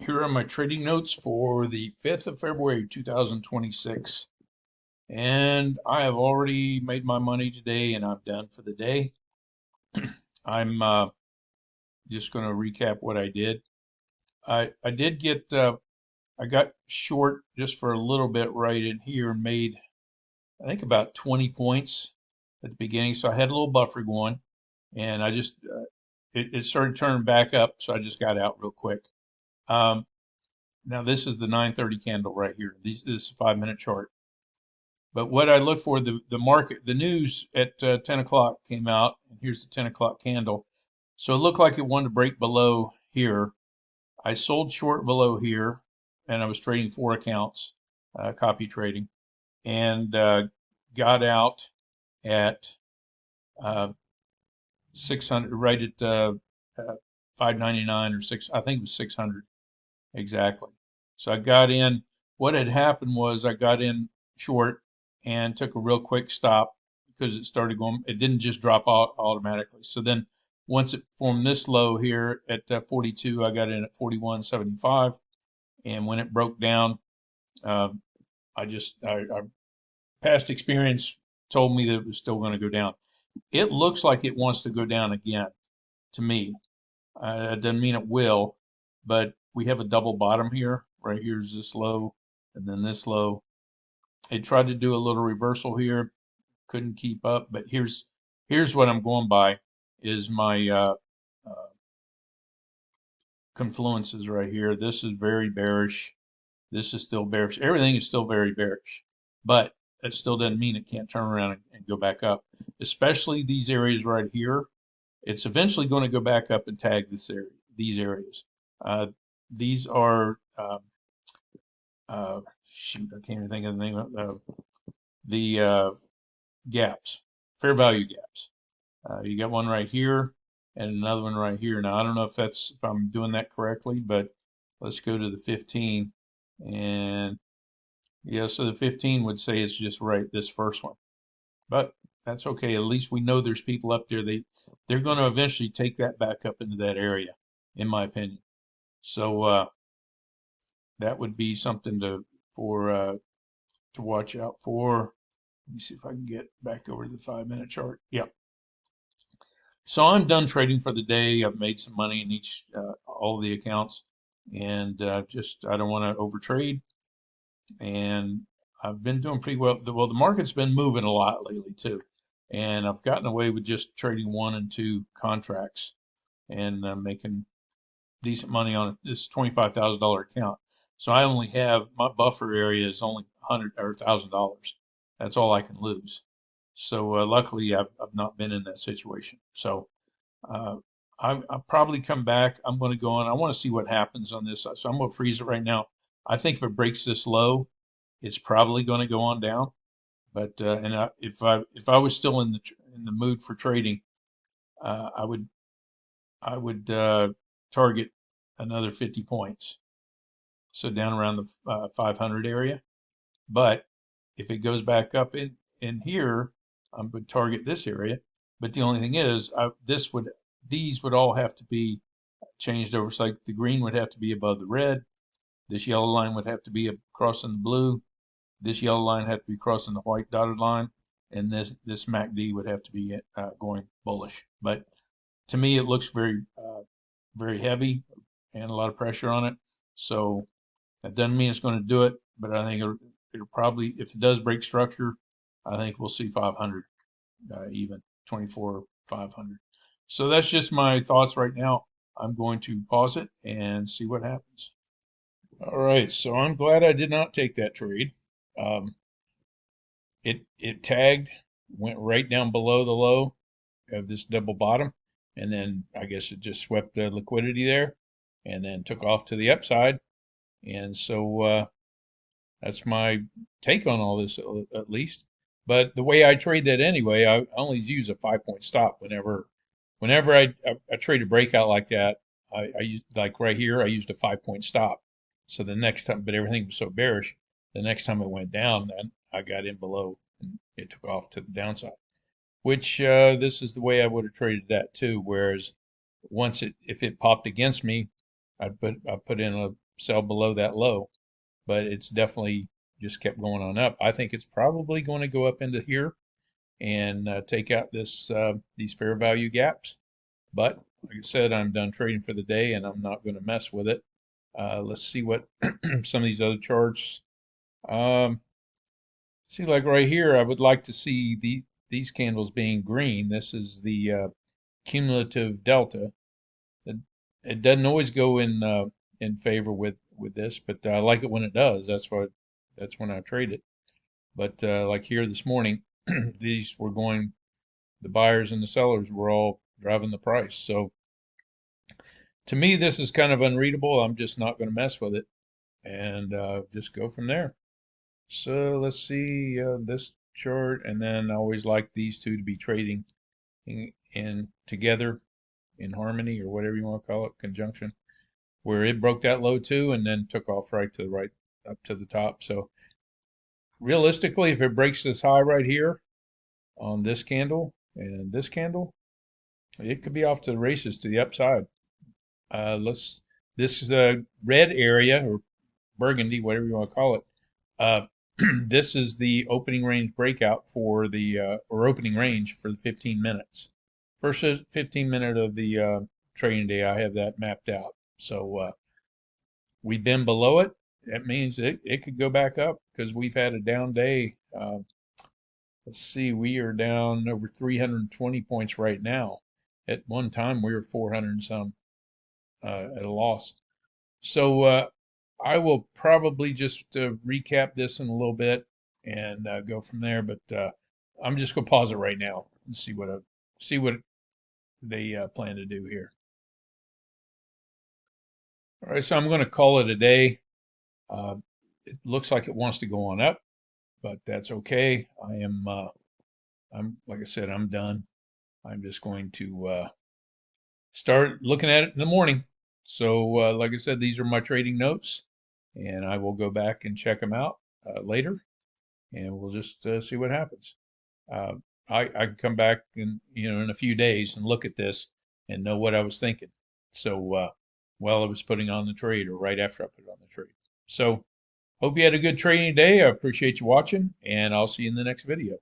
Here are my trading notes for the 5th of February 2026. And I have already made my money today and I'm done for the day. I'm just going to recap what I did. I did get, I got short just for a little bit right in here and made, I think, about 20 points at the beginning. So I had a little buffer going and it started turning back up. So I just got out real quick. Um, Now this is the 9:30 candle right here. This is a 5-minute chart. But what I look for, the market, the news at 10 o'clock came out, and here's the 10 o'clock candle. So it looked like it wanted to break below here. I sold short below here, and I was trading 4 accounts, copy trading, and got out at uh, 600, right at 599 or six. I think it was 600 exactly. So I got in. What had happened was I got in short and took a real quick stop because it started going. It didn't just drop out automatically. So then once it formed this low here at 42, I got in at 41.75. And when it broke down, uh, our past experience told me that it was still going to go down. It looks like it wants to go down again to me. It doesn't mean it will, but we have a double bottom here. Right here's this low, and then this low. It tried to do a little reversal here, couldn't keep up. But here's what I'm going by is my uh, confluences right here. This is very bearish. This is still bearish. Everything is still very bearish, but that still doesn't mean it can't turn around and go back up. Especially these areas right here. It's eventually going to go back up and tag this area, these areas. Uh, these are shoot, I can't even think of the name of the gaps, fair value gaps. You got one right here and another one right here. Now I don't know if I'm doing that correctly, but let's go to the 15 and yeah, so the 15 would say it's just right this first one, but that's okay. At least we know there's people up there. They're going to eventually take that back up into that area, in my opinion. So that would be something to watch out for. Let me see if I can get back over to the 5-minute chart. Yep. So I'm done trading for the day. I've made some money in all of the accounts, and just I don't want to overtrade. And I've been doing pretty well. The market's been moving a lot lately too, and I've gotten away with just trading 1 and 2 contracts and making decent money on this $25,000 account. So I only have my buffer area is only 100 or $1,000. That's all I can lose. So luckily, I've not been in that situation. So uh, I'll probably come back. I'm going to go on. I want to see what happens on this. So I'm going to freeze it right now. I think if it breaks this low, it's probably going to go on down. But if I was still in the mood for trading, I would target another 50 points. So down around the 500 area. But if it goes back up in here, I'm going to target this area. But the only thing is, these would all have to be changed over. So like the green would have to be above the red. This yellow line would have to be crossing the blue. This yellow line had to be crossing the white dotted line, and this MACD would have to be going bullish. But to me, it looks very heavy and a lot of pressure on it. So that doesn't mean it's going to do it, but I think it'll probably, if it does break structure, I think we'll see 500 even 24 500. So that's just my thoughts right now. I'm going to pause it and see what happens. All right, so I'm glad I did not take that trade. Um, it tagged, went right down below the low of this double bottom, and then I guess it just swept the liquidity there, and then took off to the upside. And so that's my take on all this, at least. But the way I trade that anyway, I only use a 5 point stop whenever I trade a breakout like that. I use like right here, I used a 5 point stop. So the next time, but everything was so bearish, the next time it went down, then I got in below and it took off to the downside. Which this is the way I would have traded that too. Whereas if it popped against me, I put in sell below that low, but it's definitely just kept going on up. I think it's probably going to go up into here and take out these fair value gaps. But like I said, I'm done trading for the day, and I'm not going to mess with it. Let's see what some of these other charts. Um, See, like right here, I would like to see these candles being green. This is the cumulative delta. It, it doesn't always go in favor with this, but I like it when it does. That's when I trade it. But like here this morning, these were going. The buyers and the sellers were all driving the price. So to me, this is kind of unreadable. I'm just not going to mess with it and just go from there. So let's see this chart, and then I always like these two to be trading in together in harmony, or whatever you want to call it, conjunction, where it broke that low too and then took off right to the right up to the top. So realistically, if it breaks this high right here on this candle and this candle, it could be off to the races to the upside. This is a red area or burgundy, whatever you want to call it. Uh, this is the opening range breakout for the or opening range for the 15 minutes. First 15 minute of the trading day, I have that mapped out. So we've been below it. That means it could go back up because we've had a down day. Let's see, we are down over 320 points right now. At one time, we were 400 and some at a loss. So I will probably just recap this in a little bit and go from there. But I'm just gonna pause it right now and see what they plan to do here. All right, so I'm going to call it a day. Uh, it looks like it wants to go on up, but that's okay. I'm like I said, I'm done. I'm just going to start looking at it in the morning. So, like I said, these are my trading notes, and I will go back and check them out later, and we'll just see what happens. Uh, I can come back in a few days and look at this and know what I was thinking. So, while I was putting on the trade or right after I put on the trade. So, hope you had a good trading day. I appreciate you watching, and I'll see you in the next video.